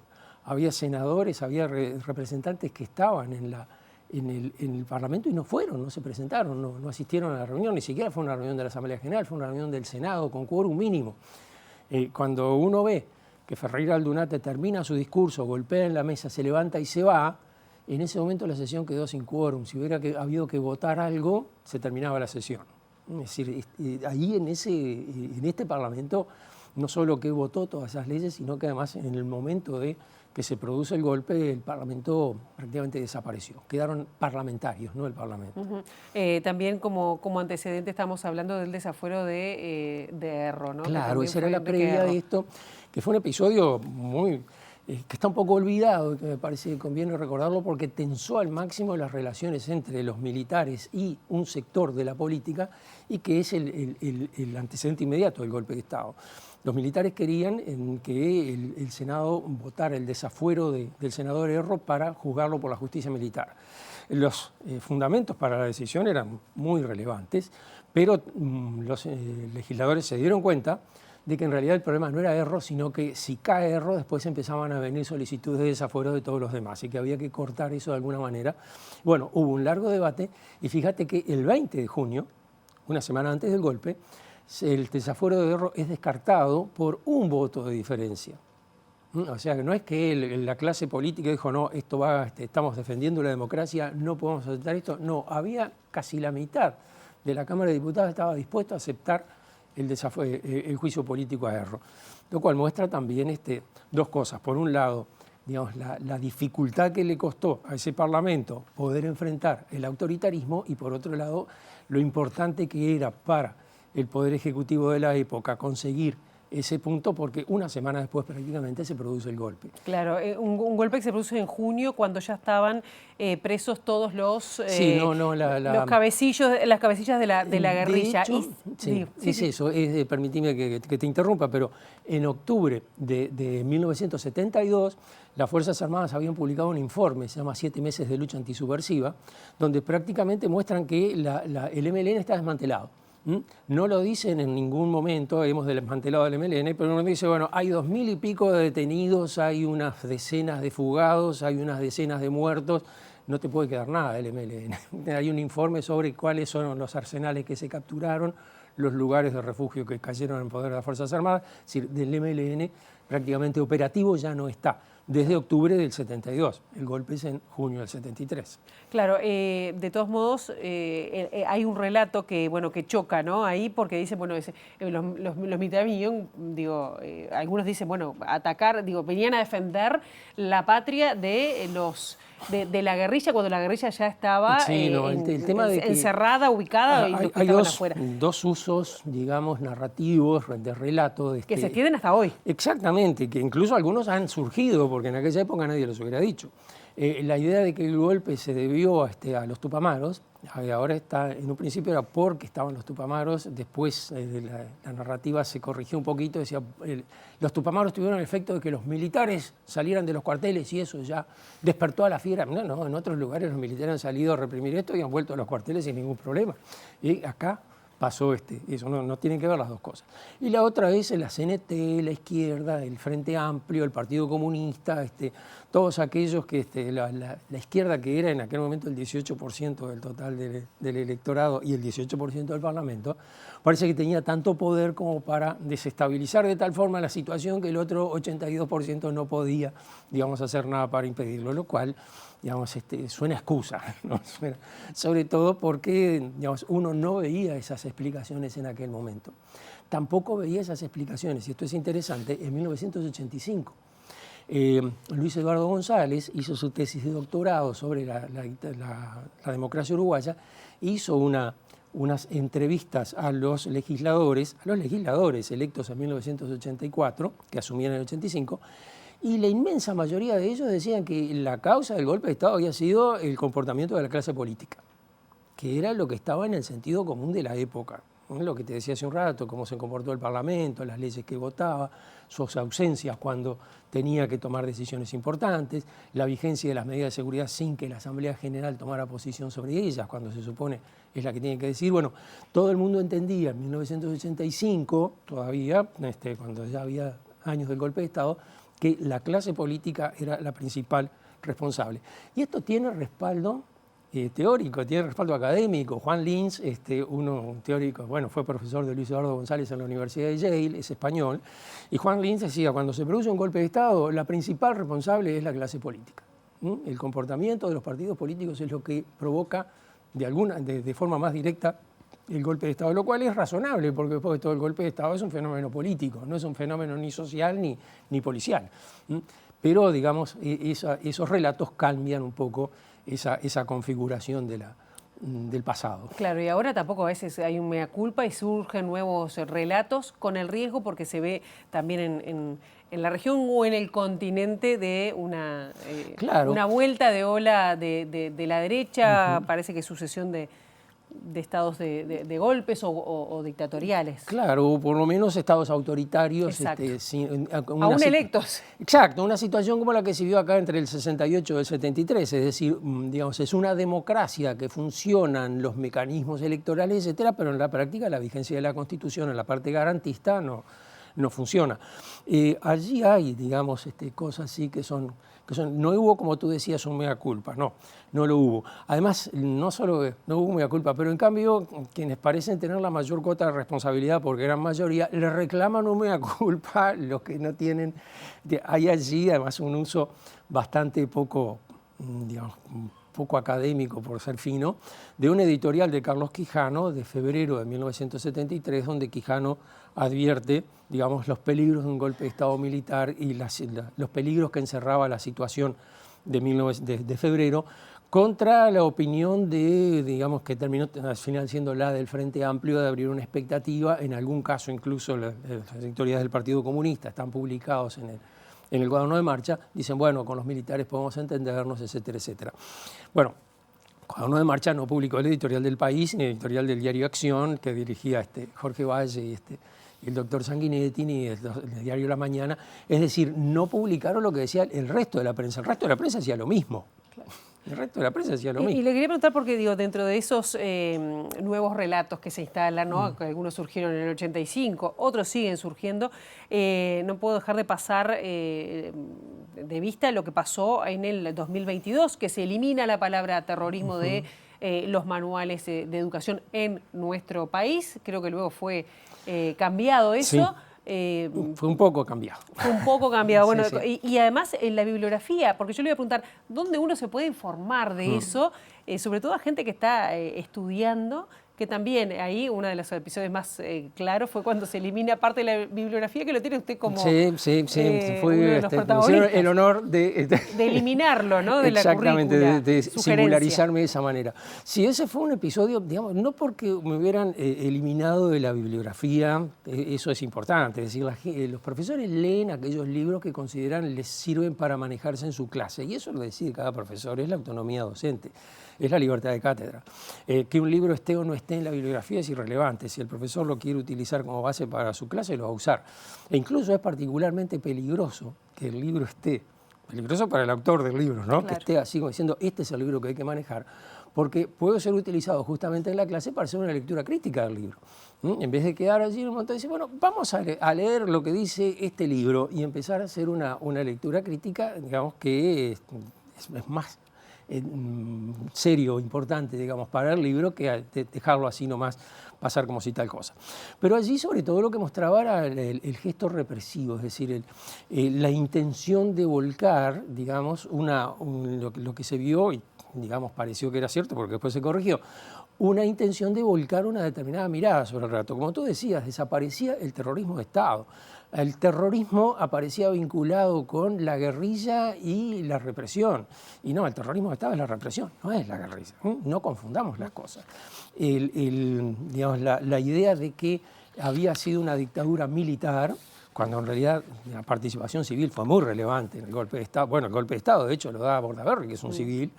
Había senadores, había representantes que estaban en el Parlamento y no fueron, no se presentaron, no asistieron a la reunión, ni siquiera fue una reunión de la Asamblea General, fue una reunión del Senado con quórum mínimo. Cuando uno ve que Ferreira Aldunate termina su discurso, golpea en la mesa, se levanta y se va, en ese momento la sesión quedó sin quórum. Si hubiera habido que votar algo, se terminaba la sesión. Es decir, ahí en este Parlamento no solo que votó todas esas leyes, sino que además en el momento de que se produce el golpe, el Parlamento prácticamente desapareció. Quedaron parlamentarios, no el Parlamento. También como antecedente estamos hablando del desafuero de Erro, ¿no? Claro, esa era la previa de esto, que fue un episodio que está un poco olvidado, que me parece que conviene recordarlo porque tensó al máximo las relaciones entre los militares y un sector de la política y que es el antecedente inmediato del golpe de Estado. Los militares querían que el Senado votara el desafuero del senador Erro para juzgarlo por la justicia militar. Los fundamentos para la decisión eran muy relevantes, pero los legisladores se dieron cuenta de que en realidad el problema no era Erro, sino que si cae Erro después empezaban a venir solicitudes de desafuero de todos los demás y que había que cortar eso de alguna manera. Bueno, hubo un largo debate y fíjate que el 20 de junio, una semana antes del golpe, el desafuero de Erro es descartado por un voto de diferencia. O sea, que no es que la clase política dijo, no, estamos defendiendo la democracia, no podemos aceptar esto. No, había casi la mitad de la Cámara de Diputados estaba dispuesta a aceptar el juicio político a Erro. Lo cual muestra también dos cosas. Por un lado, digamos, la dificultad que le costó a ese Parlamento poder enfrentar el autoritarismo y por otro lado, lo importante que era para el Poder Ejecutivo de la época conseguir ese punto porque una semana después prácticamente se produce el golpe. Claro, un golpe que se produce en junio cuando ya estaban presos todos los cabecillos, las cabecillas de la guerrilla. De hecho, permitime que te interrumpa, pero en octubre de 1972 las Fuerzas Armadas habían publicado un informe, se llama 7 meses de lucha antisubversiva, donde prácticamente muestran que el MLN está desmantelado. No lo dicen en ningún momento, hemos desmantelado el MLN, pero uno dice, bueno, hay 2000 y pico de detenidos, hay unas decenas de fugados, hay unas decenas de muertos, no te puede quedar nada del MLN. Hay un informe sobre cuáles son los arsenales que se capturaron, los lugares de refugio que cayeron en poder de las Fuerzas Armadas, es decir, del MLN prácticamente operativo ya no está. Desde octubre del 72, el golpe es en junio del 73. Claro, de todos modos, hay un relato que, bueno, que choca, ¿no? Ahí porque dicen, bueno, los militares vinieron, digo, algunos dicen, bueno, atacar, digo, venían a defender la patria de la guerrilla, cuando la guerrilla ya estaba el tema de encerrada, ubicada, y los que estaban afuera. Dos usos, digamos, narrativos, de relato. Que se extienden hasta hoy. Exactamente, que incluso algunos han surgido, porque en aquella época nadie los hubiera dicho. La idea de que el golpe se debió a los Tupamaros, ahora está, en un principio era porque estaban los Tupamaros, después la narrativa se corrigió un poquito, decía, los Tupamaros tuvieron el efecto de que los militares salieran de los cuarteles y eso ya despertó a la fiera. No, en otros lugares los militares han salido a reprimir esto y han vuelto a los cuarteles sin ningún problema. Y acá pasó eso, no tienen que ver las dos cosas. Y la otra es la CNT, la izquierda, el Frente Amplio, el Partido Comunista, todos aquellos que la izquierda, que era en aquel momento el 18% del total del electorado y el 18% del Parlamento, parece que tenía tanto poder como para desestabilizar de tal forma la situación que el otro 82% no podía, digamos, hacer nada para impedirlo, lo cual, digamos, suena excusa, ¿no? Sobre todo porque, digamos, uno no veía esas explicaciones en aquel momento. Tampoco veía esas explicaciones, y esto es interesante, en 1985. Luis Eduardo González hizo su tesis de doctorado sobre la democracia uruguaya, hizo unas entrevistas a los legisladores electos en 1984, que asumían en el 85, y la inmensa mayoría de ellos decían que la causa del golpe de Estado había sido el comportamiento de la clase política, que era lo que estaba en el sentido común de la época. Lo que te decía hace un rato, cómo se comportó el Parlamento, las leyes que votaba, sus ausencias cuando tenía que tomar decisiones importantes, la vigencia de las medidas de seguridad sin que la Asamblea General tomara posición sobre ellas, cuando se supone es la que tiene que decir. Bueno, todo el mundo entendía en 1985, todavía, cuando ya había años del golpe de Estado, que la clase política era la principal responsable. Y esto tiene respaldo teórico, tiene respaldo académico. Juan Lins, un teórico, fue profesor de Luis Eduardo González en la Universidad de Yale, es español, y Juan Lins decía, cuando se produce un golpe de Estado, la principal responsable es la clase política. El comportamiento de los partidos políticos es lo que provoca de forma más directa el golpe de Estado, lo cual es razonable, porque después de todo el golpe de Estado es un fenómeno político, no es un fenómeno ni social ni policial. Pero, digamos, esos relatos cambian un poco esa configuración del pasado. Claro, y ahora tampoco a veces hay un mea culpa y surgen nuevos relatos con el riesgo, porque se ve también en la región o en el continente de una vuelta de ola de la derecha, parece que sucesión de estados de golpes o dictatoriales. Claro, por lo menos estados autoritarios. Aún electos. Exacto, una situación como la que se vio acá entre el 68 y el 73, es decir, digamos, es una democracia que funcionan los mecanismos electorales, etcétera, pero en la práctica la vigencia de la Constitución en la parte garantista no funciona. Allí hay, digamos, cosas así que son, no hubo, como tú decías, un mea culpa, no lo hubo. Además, no solo no hubo mea culpa, pero en cambio, quienes parecen tener la mayor cuota de responsabilidad, por gran mayoría, le reclaman un mea culpa los que no tienen. Hay allí, además, un uso bastante poco, digamos, poco académico, por ser fino, de un editorial de Carlos Quijano de febrero de 1973, donde Quijano advierte, digamos, los peligros de un golpe de Estado militar y los peligros que encerraba la situación de febrero, contra la opinión digamos, que terminó al final siendo la del Frente Amplio, de abrir una expectativa, en algún caso incluso las editoriales del Partido Comunista están publicados en el cuaderno de marcha, dicen, bueno, con los militares podemos entendernos, etcétera, etcétera. Bueno, el cuaderno de marcha no publicó el editorial del País, ni el editorial del diario Acción, que dirigía Jorge Valle y el doctor Sanguinetti, ni el diario La Mañana. Es decir, no publicaron lo que decía el resto de la prensa. El resto de la prensa hacía lo mismo. El resto de la prensa decía lo mismo. Y le quería preguntar porque, digo, dentro de esos nuevos relatos que se instalan, ¿no? Que algunos surgieron en el 85, otros siguen surgiendo, no puedo dejar de pasar de vista lo que pasó en el 2022, que se elimina la palabra terrorismo de los manuales de educación en nuestro país. Creo que luego fue cambiado eso. Sí. Fue un poco cambiado. Fue un poco cambiado. Bueno, sí. Y además en la bibliografía, porque yo le iba a preguntar, ¿dónde uno se puede informar de eso? Sobre todo a gente que está estudiando, que también ahí uno de los episodios más claros fue cuando se elimina parte de la bibliografía, que lo tiene usted como fue uno de los protagonistas. El honor de eliminarlo, ¿no? De exactamente, la currícula, de singularizarme de esa manera. Sí, ese fue un episodio, digamos, no porque me hubieran eliminado de la bibliografía, eso es importante, es decir, los profesores leen aquellos libros que consideran les sirven para manejarse en su clase, y eso lo decide cada profesor, es la autonomía docente. Es la libertad de cátedra. Que un libro esté o no esté en la bibliografía es irrelevante. Si el profesor lo quiere utilizar como base para su clase, lo va a usar. E incluso es particularmente peligroso que el libro esté, peligroso para el autor del libro, ¿no? Claro. Que esté así como diciendo, este es el libro que hay que manejar, porque puede ser utilizado justamente en la clase para hacer una lectura crítica del libro. En vez de quedar allí en un montón y decir, bueno, vamos a leer lo que dice este libro y empezar a hacer una lectura crítica, digamos, que es más serio, importante, digamos, para el libro, que dejarlo así nomás pasar como si tal cosa. Pero allí, sobre todo, lo que mostraba era el gesto represivo, es decir, la intención de volcar, digamos, lo que se vio, y digamos, pareció que era cierto, porque después se corrigió, una intención de volcar una determinada mirada sobre el relato. Como tú decías, desaparecía el terrorismo de Estado. El terrorismo aparecía vinculado con la guerrilla y la represión. Y no, el terrorismo de Estado es la represión, no es la guerrilla. No confundamos las cosas. Digamos, la idea de que había sido una dictadura militar, cuando en realidad la participación civil fue muy relevante en el golpe de Estado. Bueno, el golpe de Estado, de hecho, lo da Bordaberry, que es un civil.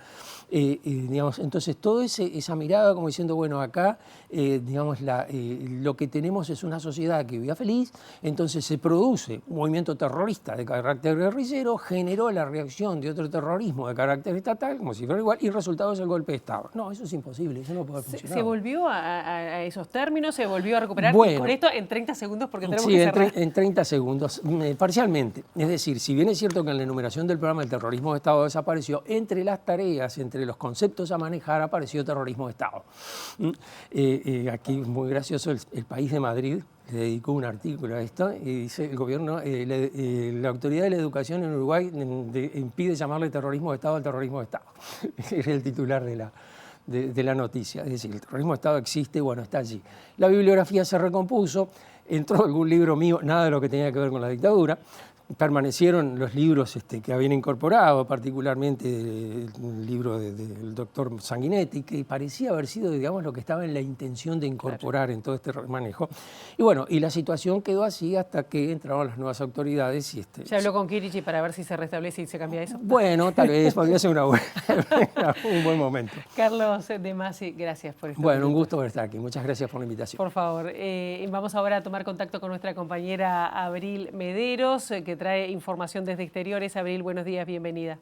Digamos, entonces, toda esa mirada como diciendo, bueno, acá, digamos, lo que tenemos es una sociedad que vivía feliz, entonces se produce un movimiento terrorista de carácter guerrillero, generó la reacción de otro terrorismo de carácter estatal, como si fuera igual, y el resultado es el golpe de Estado. No, eso es imposible, eso no puede funcionar. ¿Se volvió a esos términos? ¿Se volvió a recuperar? Bueno, con esto en 30 segundos, porque tenemos que cerrar. En 30 segundos, parcialmente. Es decir, si bien es cierto que en la enumeración del programa el terrorismo de Estado desapareció, entre las tareas, entre los conceptos a manejar, apareció terrorismo de Estado. Aquí, muy gracioso, el País de Madrid le dedicó un artículo a esto y dice, el gobierno, la autoridad de la educación en Uruguay impide llamarle terrorismo de Estado al terrorismo de Estado. Es el titular de la noticia. Es decir, el terrorismo de Estado existe, bueno, está allí. La bibliografía se recompuso, entró algún libro mío, nada de lo que tenía que ver con la dictadura, permanecieron los libros que habían incorporado, particularmente el libro del doctor Sanguinetti, que parecía haber sido, digamos, lo que estaba en la intención de incorporar en todo este manejo. Y bueno, y la situación quedó así hasta que entraron las nuevas autoridades. Y ¿Se habló con Chirichi para ver si se restablece y se cambia eso? Bueno, tal vez, podría ser un buen momento. Carlos De Masi, gracias por estar. Bueno, un gusto estar aquí. Muchas gracias por la invitación. Por favor, vamos ahora a tomar contacto con nuestra compañera Abril Mederos, que trae información desde exteriores. Abril, buenos días, bienvenida.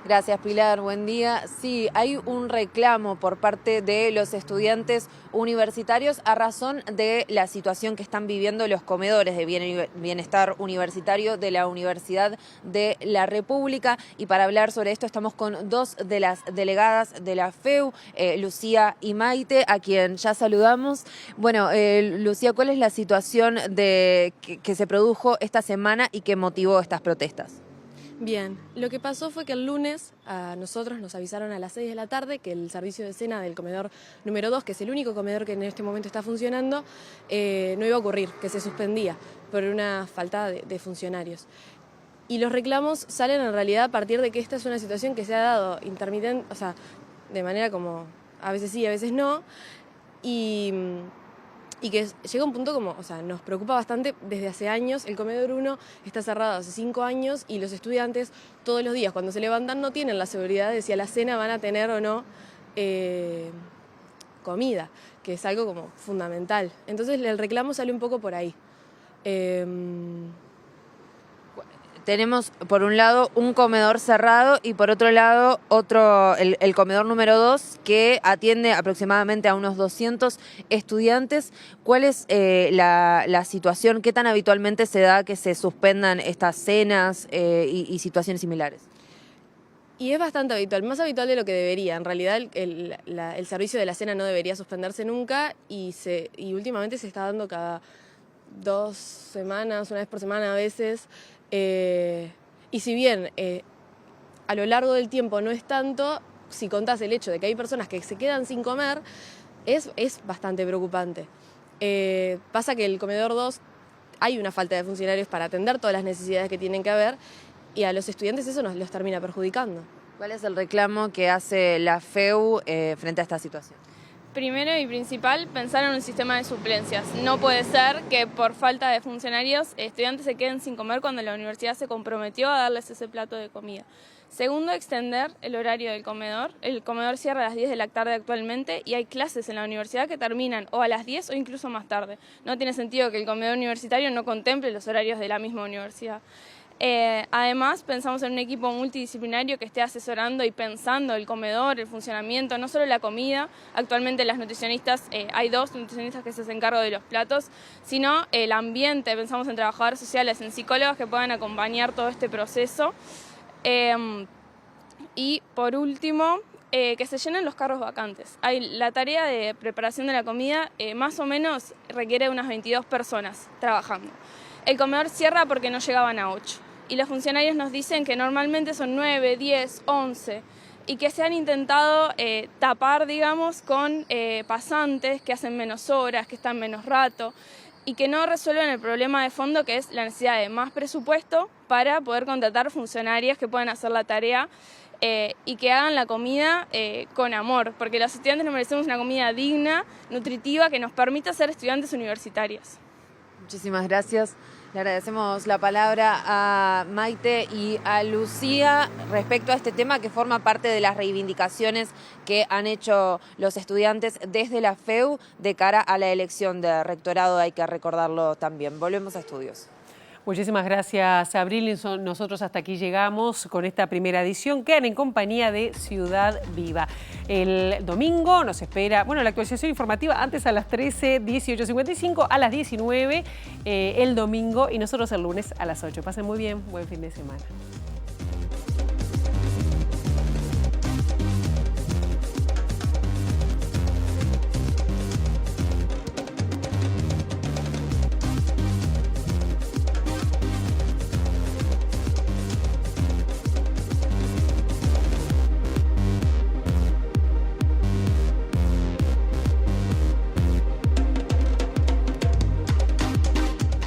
Gracias, Pilar. Buen día. Sí, hay un reclamo por parte de los estudiantes universitarios a razón de la situación que están viviendo los comedores de bienestar universitario de la Universidad de la República. Y para hablar sobre esto estamos con dos de las delegadas de la FEU, Lucía y Maite, a quien ya saludamos. Bueno, Lucía, ¿cuál es la situación que se produjo esta semana y que motivó estas protestas? Bien, lo que pasó fue que el lunes a nosotros nos avisaron a las 6 de la tarde que el servicio de cena del comedor número 2, que es el único comedor que en este momento está funcionando, no iba a ocurrir, que se suspendía por una falta de funcionarios. Y los reclamos salen en realidad a partir de que esta es una situación que se ha dado intermitente, o sea, de manera como a veces sí, a veces no, y que llega un punto como, o sea, nos preocupa bastante desde hace años. El comedor 1 está cerrado hace 5 años y los estudiantes todos los días cuando se levantan no tienen la seguridad de si a la cena van a tener o no comida, que es algo como fundamental. Entonces el reclamo sale un poco por ahí. Tenemos por un lado un comedor cerrado y por otro lado el comedor número 2 que atiende aproximadamente a unos 200 estudiantes. ¿Cuál es la situación? ¿Qué tan habitualmente se da que se suspendan estas cenas y situaciones similares? Y es bastante habitual, más habitual de lo que debería. En realidad el servicio de la cena no debería suspenderse nunca y últimamente se está dando cada 2 semanas, una vez por semana a veces. Y si bien a lo largo del tiempo no es tanto, si contás el hecho de que hay personas que se quedan sin comer, es bastante preocupante. Pasa que el comedor 2 hay una falta de funcionarios para atender todas las necesidades que tienen que haber y a los estudiantes eso los termina perjudicando. ¿Cuál es el reclamo que hace la FEU frente a esta situación? Primero y principal, pensar en un sistema de suplencias. No puede ser que por falta de funcionarios estudiantes se queden sin comer cuando la universidad se comprometió a darles ese plato de comida. Segundo, extender el horario del comedor. El comedor cierra a las 10 de la tarde actualmente y hay clases en la universidad que terminan o a las 10 o incluso más tarde. No tiene sentido que el comedor universitario no contemple los horarios de la misma universidad. Además, pensamos en un equipo multidisciplinario que esté asesorando y pensando el comedor, el funcionamiento, no solo la comida. Actualmente las nutricionistas, hay 2 nutricionistas que se hacen cargo de los platos, sino el ambiente. Pensamos en trabajadores sociales, en psicólogos que puedan acompañar todo este proceso. Y por último, que se llenen los carros vacantes. La tarea de preparación de la comida más o menos requiere unas 22 personas trabajando. El comedor cierra porque no llegaban a 8 y los funcionarios nos dicen que normalmente son 9, 10, 11 y que se han intentado tapar, digamos, con pasantes que hacen menos horas, que están menos rato y que no resuelven el problema de fondo que es la necesidad de más presupuesto para poder contratar funcionarios que puedan hacer la tarea y que hagan la comida con amor, porque los estudiantes nos merecemos una comida digna, nutritiva, que nos permita ser estudiantes universitarios. Muchísimas gracias. Le agradecemos la palabra a Maite y a Lucía respecto a este tema que forma parte de las reivindicaciones que han hecho los estudiantes desde la FEU de cara a la elección de rectorado, hay que recordarlo también. Volvemos a estudios. Muchísimas gracias, Abril. Nosotros hasta aquí llegamos con esta primera edición. Quedan en compañía de Ciudad Viva. El domingo nos espera, la actualización informativa antes a las 13, 18:55, a las 19 el domingo y nosotros el lunes a las 8. Pasen muy bien, buen fin de semana.